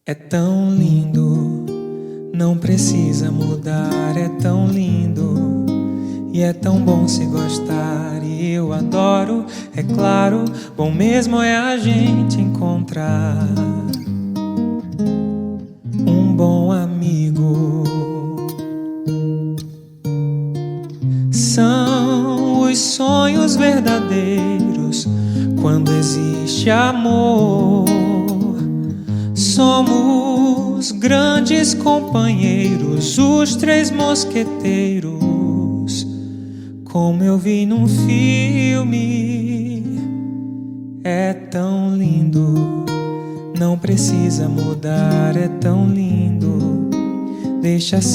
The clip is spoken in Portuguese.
É tão lindo, não precisa mudar, é tão lindo e é tão bom se gostar. E eu adoro, é claro, bom mesmo é a gente encontrar um bom amigo. São os sonhos verdadeiros quando existe amor. Somos grandes companheiros, os três mosqueteiros, como eu vi num filme. É tão lindo, não precisa mudar, é tão lindo, deixa assim.